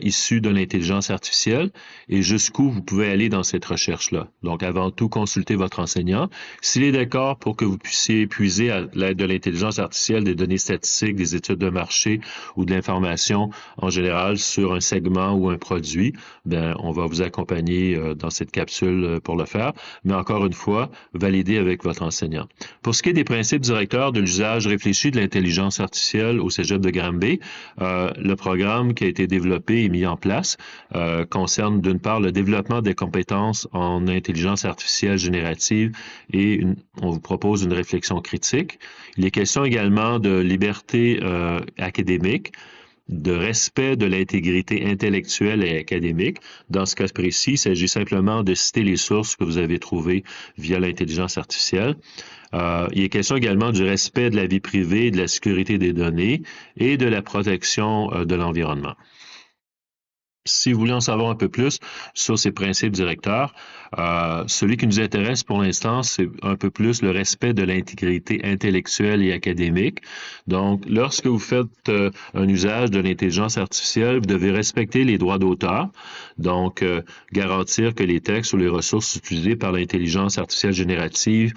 issues de l'intelligence artificielle et jusqu'où vous pouvez aller dans cette recherche-là. Donc, avant tout, consultez votre enseignant. S'il est d'accord pour que vous puissiez puiser à l'aide de l'intelligence artificielle des données statistiques, des études de marché ou de l'information en général sur un segment ou un produit, bien, on va vous accompagner dans cette capsule pour le faire. Mais encore une fois, valider avec votre enseignant. Pour ce qui est des principes directeurs de l'usage réfléchi de l'intelligence artificielle au Cégep de Granby, le programme qui a été développé et mis en place concerne d'une part le développement des compétences en intelligence artificielle générative et on vous propose une réflexion critique. Il est question également de liberté académique, de respect de l'intégrité intellectuelle et académique. Dans ce cas précis, il s'agit simplement de citer les sources que vous avez trouvées via l'intelligence artificielle. Il est question également du respect de la vie privée, de la sécurité des données et de la protection de l'environnement. Si vous voulez en savoir un peu plus sur ces principes directeurs, celui qui nous intéresse pour l'instant, c'est un peu plus le respect de l'intégrité intellectuelle et académique. Donc, lorsque vous faites un usage de l'intelligence artificielle, vous devez respecter les droits d'auteur, donc garantir que les textes ou les ressources utilisées par l'intelligence artificielle générative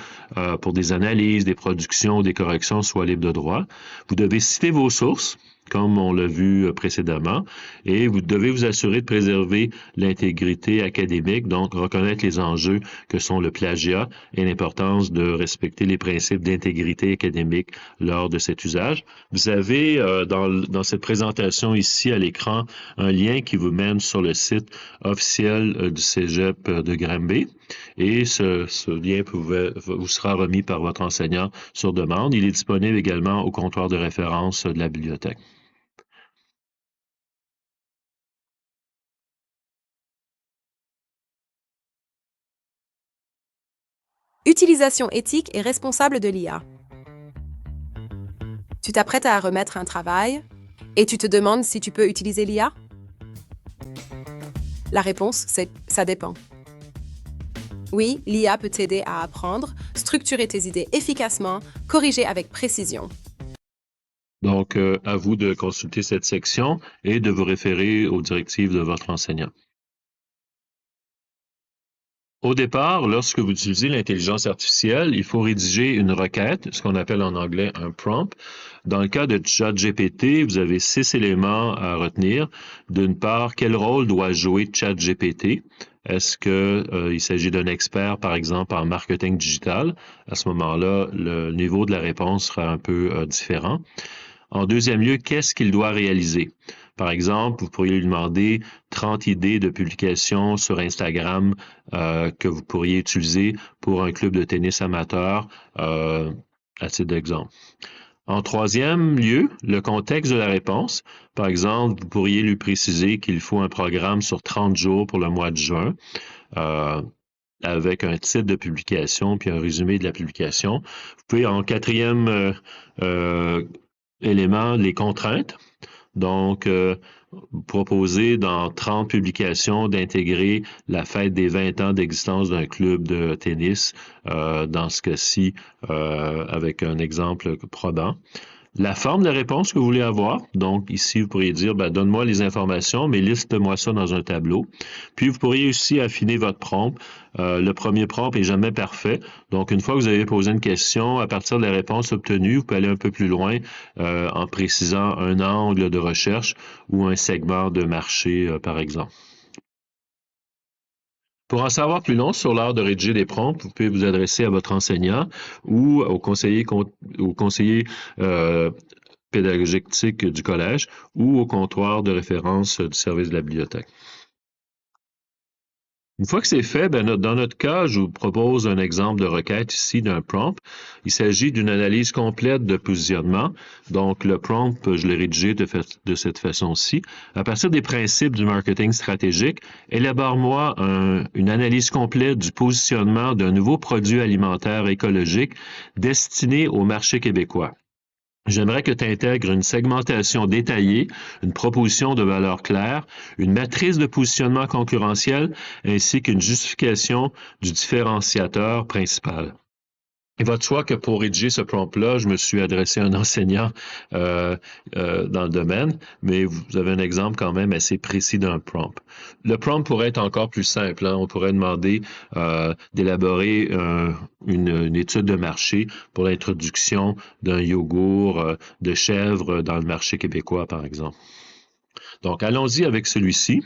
pour des analyses, des productions, des corrections soient libres de droit. Vous devez citer vos sources, comme on l'a vu précédemment, et vous devez vous assurer de préserver l'intégrité académique, donc reconnaître les enjeux que sont le plagiat et l'importance de respecter les principes d'intégrité académique lors de cet usage. Vous avez dans cette présentation ici à l'écran un lien qui vous mène sur le site officiel du Cégep de Granby. Et ce lien vous sera remis par votre enseignant sur demande. Il est disponible également au comptoir de référence de la bibliothèque. Utilisation éthique et responsable de l'IA. Tu t'apprêtes à remettre un travail et tu te demandes si tu peux utiliser l'IA? La réponse, c'est ça dépend. Oui, l'IA peut t'aider à apprendre, structurer tes idées efficacement, corriger avec précision. Donc, à vous de consulter cette section et de vous référer aux directives de votre enseignant. Au départ, lorsque vous utilisez l'intelligence artificielle, il faut rédiger une requête, ce qu'on appelle en anglais un prompt. Dans le cas de ChatGPT, vous avez 6 éléments à retenir. D'une part, quel rôle doit jouer ChatGPT? Est-ce qu'il s'agit d'un expert, par exemple, en marketing digital? À ce moment-là, le niveau de la réponse sera un peu différent. En deuxième lieu, qu'est-ce qu'il doit réaliser? Par exemple, vous pourriez lui demander 30 idées de publications sur Instagram que vous pourriez utiliser pour un club de tennis amateur, à titre d'exemple. En troisième lieu, le contexte de la réponse. Par exemple, vous pourriez lui préciser qu'il faut un programme sur 30 jours pour le mois de juin, avec un titre de publication puis un résumé de la publication. Vous pouvez, en quatrième élément, les contraintes. Donc, proposer dans 30 publications d'intégrer la fête des 20 ans d'existence d'un club de tennis, dans ce cas-ci, avec un exemple probant. La forme de réponse que vous voulez avoir, donc ici, vous pourriez dire, donne-moi les informations, mais liste-moi ça dans un tableau. Puis, vous pourriez aussi affiner votre prompt. Le premier prompt est jamais parfait. Donc, une fois que vous avez posé une question, à partir de la réponse obtenue, vous pouvez aller un peu plus loin en précisant un angle de recherche ou un segment de marché, par exemple. Pour en savoir plus long sur l'art de rédiger des prompts, vous pouvez vous adresser à votre enseignant ou au conseiller pédagogique du collège ou au comptoir de référence du service de la bibliothèque. Une fois que c'est fait, dans notre cas, je vous propose un exemple de requête ici d'un prompt. Il s'agit d'une analyse complète de positionnement. Donc, le prompt, je l'ai rédigé de cette façon-ci. À partir des principes du marketing stratégique, élabore-moi une analyse complète du positionnement d'un nouveau produit alimentaire écologique destiné au marché québécois. J'aimerais que tu intègres une segmentation détaillée, une proposition de valeur claire, une matrice de positionnement concurrentiel ainsi qu'une justification du différenciateur principal. Il va de soi que pour rédiger ce prompt-là, je me suis adressé à un enseignant dans le domaine, mais vous avez un exemple quand même assez précis d'un prompt. Le prompt pourrait être encore plus simple, hein. On pourrait demander d'élaborer une étude de marché pour l'introduction d'un yogourt de chèvre dans le marché québécois, par exemple. Donc, allons-y avec celui-ci.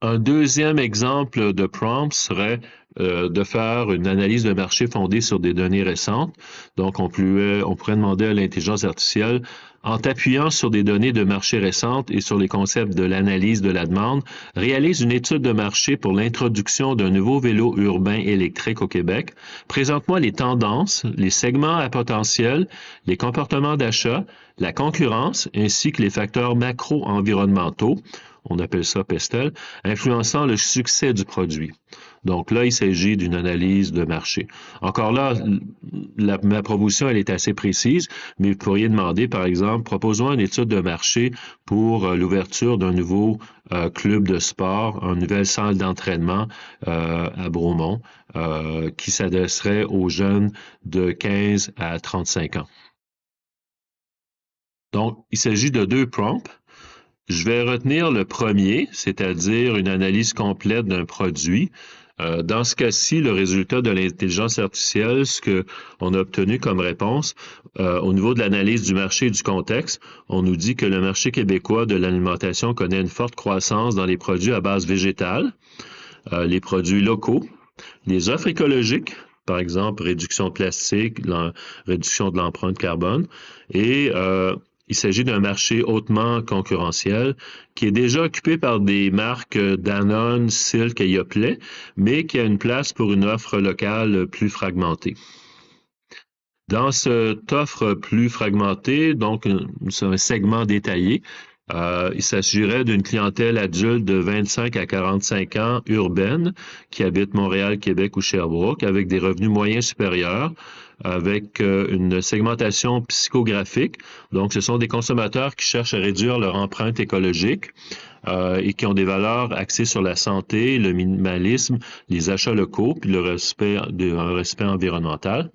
Un deuxième exemple de prompt serait de faire une analyse de marché fondée sur des données récentes. Donc, on pourrait demander à l'intelligence artificielle, en t'appuyant sur des données de marché récentes et sur les concepts de l'analyse de la demande, réalise une étude de marché pour l'introduction d'un nouveau vélo urbain électrique au Québec. Présente-moi les tendances, les segments à potentiel, les comportements d'achat, la concurrence, ainsi que les facteurs macro-environnementaux, on appelle ça PESTEL, influençant le succès du produit. Donc là, il s'agit d'une analyse de marché. Encore là, ma proposition, elle est assez précise, mais vous pourriez demander, par exemple, proposons une étude de marché pour l'ouverture d'un nouveau club de sport, une nouvelle salle d'entraînement à Bromont qui s'adresserait aux jeunes de 15 à 35 ans. Donc, il s'agit de 2 prompts. Je vais retenir le premier, c'est-à-dire une analyse complète d'un produit. Dans ce cas-ci, le résultat de l'intelligence artificielle, ce qu'on a obtenu comme réponse, au niveau de l'analyse du marché et du contexte, on nous dit que le marché québécois de l'alimentation connaît une forte croissance dans les produits à base végétale, les produits locaux, les offres écologiques, par exemple réduction de plastique, réduction de l'empreinte carbone, et il s'agit d'un marché hautement concurrentiel qui est déjà occupé par des marques Danone, Silk et Yoplait, mais qui a une place pour une offre locale plus fragmentée. Dans cette offre plus fragmentée, donc c'est un segment détaillé, il s'agirait d'une clientèle adulte de 25 à 45 ans urbaine qui habite Montréal, Québec ou Sherbrooke avec des revenus moyens supérieurs, avec une segmentation psychographique. Donc, ce sont des consommateurs qui cherchent à réduire leur empreinte écologique et qui ont des valeurs axées sur la santé, le minimalisme, les achats locaux, puis un respect environnemental.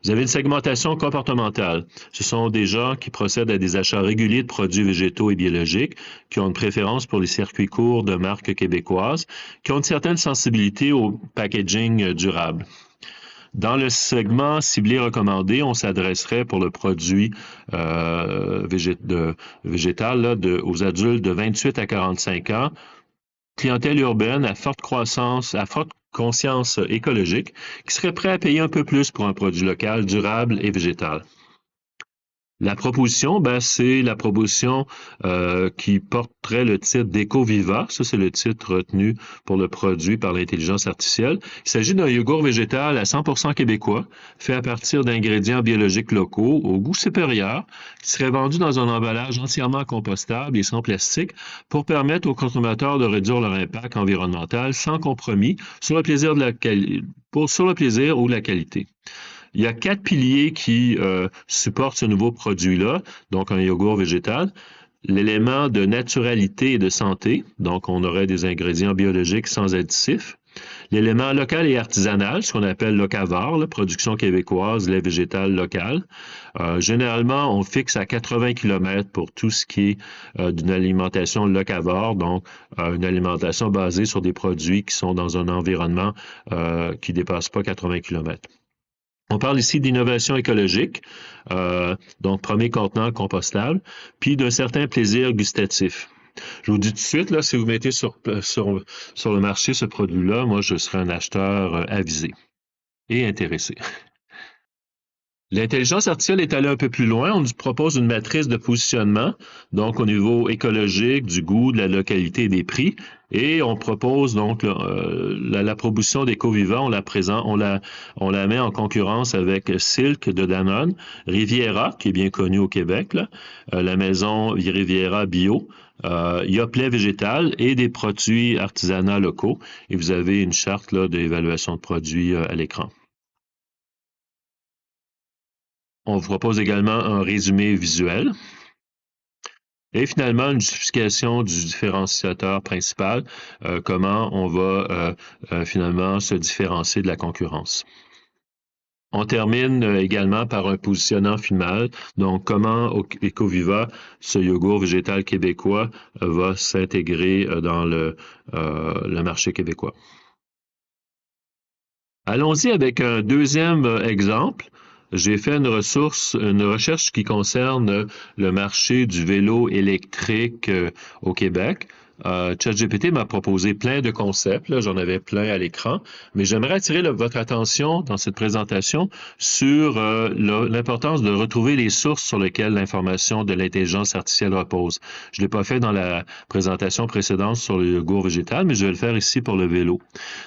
Vous avez une segmentation comportementale. Ce sont des gens qui procèdent à des achats réguliers de produits végétaux et biologiques, qui ont une préférence pour les circuits courts de marques québécoises, qui ont une certaine sensibilité au packaging durable. Dans le segment ciblé recommandé, on s'adresserait pour le produit végétal là, aux adultes de 28 à 45 ans, clientèle urbaine à forte croissance, à forte conscience écologique, qui serait prêt à payer un peu plus pour un produit local, durable et végétal. La proposition, c'est la proposition qui porterait le titre d'EcoViva. Ça, c'est le titre retenu pour le produit par l'intelligence artificielle. Il s'agit d'un yogourt végétal à 100% québécois, fait à partir d'ingrédients biologiques locaux, au goût supérieur, qui serait vendu dans un emballage entièrement compostable et sans plastique pour permettre aux consommateurs de réduire leur impact environnemental sans compromis sur le plaisir ou la qualité. Il y a 4 piliers qui supportent ce nouveau produit-là, donc un yogourt végétal. L'élément de naturalité et de santé, donc on aurait des ingrédients biologiques sans additifs. L'élément local et artisanal, ce qu'on appelle locavore, la production québécoise, lait végétal local. Généralement, on fixe à 80 km pour tout ce qui est d'une alimentation locavore, donc une alimentation basée sur des produits qui sont dans un environnement qui ne dépasse pas 80 km. On parle ici d'innovation écologique, donc premier contenant compostable, puis d'un certain plaisir gustatif. Je vous dis tout de suite, là, si vous mettez sur le marché ce produit-là, moi, je serai un acheteur avisé et intéressé. L'intelligence artificielle est allée un peu plus loin. On nous propose une matrice de positionnement, donc au niveau écologique, du goût, de la localité et des prix. Et on propose donc la proposition d'EcoViva, on la met en concurrence avec Silk de Danone, Riviera, qui est bien connue au Québec, là, la maison Riviera Bio, Yoplait végétal et des produits artisanaux locaux. Et vous avez une charte là, d'évaluation de produits à l'écran. On vous propose également un résumé visuel. Et finalement, une justification du différenciateur principal, comment on va finalement se différencier de la concurrence. On termine également par un positionnement final, donc comment Ecoviva, ce yogourt végétal québécois, va s'intégrer dans le marché québécois. Allons-y avec un deuxième exemple. J'ai fait une recherche qui concerne le marché du vélo électrique au Québec. ChatGPT m'a proposé plein de concepts, j'en avais plein à l'écran, mais j'aimerais attirer votre attention dans cette présentation sur l'importance de retrouver les sources sur lesquelles l'information de l'intelligence artificielle repose. Je ne l'ai pas fait dans la présentation précédente sur le yogourt végétal, mais je vais le faire ici pour le vélo.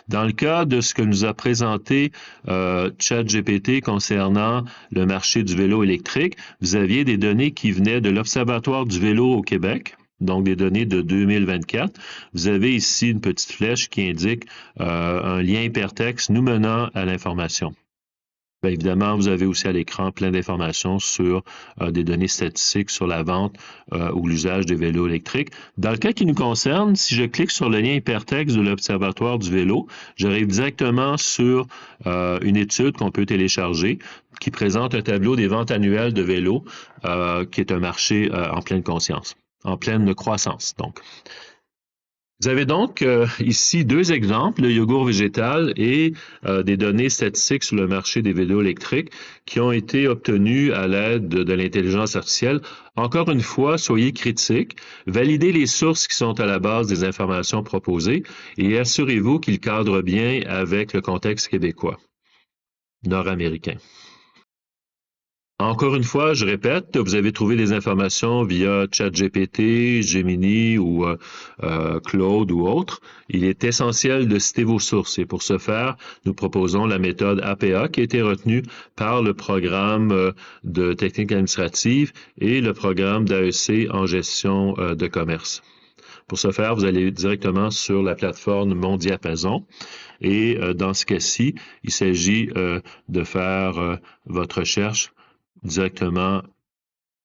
Dans le cas de ce que nous a présenté ChatGPT concernant le marché du vélo électrique, vous aviez des données qui venaient de l'Observatoire du vélo au Québec, donc des données de 2024. Vous avez ici une petite flèche qui indique un lien hypertexte nous menant à l'information. Bien évidemment, vous avez aussi à l'écran plein d'informations sur des données statistiques sur la vente ou l'usage des vélos électriques. Dans le cas qui nous concerne, si je clique sur le lien hypertexte de l'Observatoire du vélo, j'arrive directement sur une étude qu'on peut télécharger qui présente un tableau des ventes annuelles de vélos qui est un marché en pleine croissance. Donc. Vous avez donc ici deux exemples, le yogourt végétal et des données statistiques sur le marché des vélos électriques qui ont été obtenues à l'aide de l'intelligence artificielle. Encore une fois, soyez critiques, validez les sources qui sont à la base des informations proposées et assurez-vous qu'ils cadrent bien avec le contexte québécois, nord-américain. Encore une fois, je répète, vous avez trouvé des informations via ChatGPT, Gemini ou Claude ou autre. Il est essentiel de citer vos sources et pour ce faire, nous proposons la méthode APA qui a été retenue par le programme de technique administrative et le programme d'AEC en gestion de commerce. Pour ce faire, vous allez directement sur la plateforme Mon Diapason et dans ce cas-ci, il s'agit de faire votre recherche directement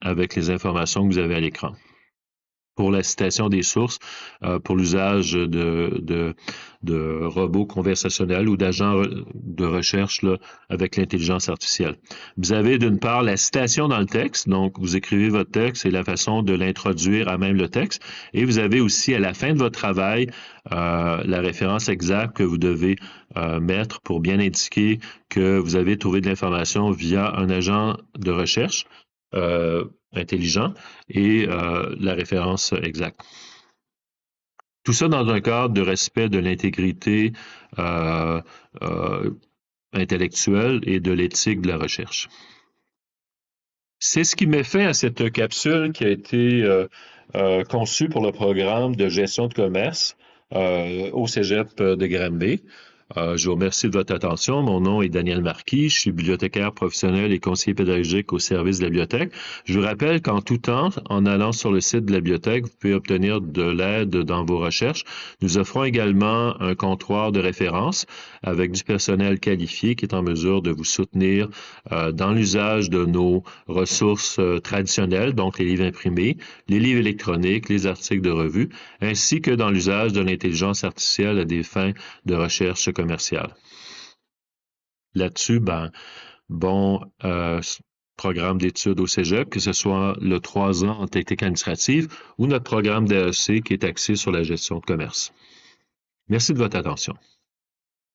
avec les informations que vous avez à l'écran. Pour la citation des sources, pour l'usage de robots conversationnels ou d'agents de recherche là, avec l'intelligence artificielle. Vous avez d'une part la citation dans le texte, donc vous écrivez votre texte et la façon de l'introduire à même le texte, et vous avez aussi à la fin de votre travail la référence exacte que vous devez mettre pour bien indiquer que vous avez trouvé de l'information via un agent de recherche intelligent et la référence exacte. Tout ça dans un cadre de respect de l'intégrité intellectuelle et de l'éthique de la recherche. C'est ce qui met fin à cette capsule qui a été conçue pour le programme de gestion de commerce au Cégep de Granby. Je vous remercie de votre attention. Mon nom est Daniel Marquis. Je suis bibliothécaire professionnel et conseiller pédagogique au service de la bibliothèque. Je vous rappelle qu'en tout temps, en allant sur le site de la bibliothèque, vous pouvez obtenir de l'aide dans vos recherches. Nous offrons également un comptoir de référence avec du personnel qualifié qui est en mesure de vous soutenir dans l'usage de nos ressources traditionnelles, donc les livres imprimés, les livres électroniques, les articles de revue, ainsi que dans l'usage de l'intelligence artificielle à des fins de recherche commerciale. Là-dessus, bon programme d'études au Cégep, que ce soit le 3 ans en technique administrative ou notre programme d'AEC qui est axé sur la gestion de commerce. Merci de votre attention.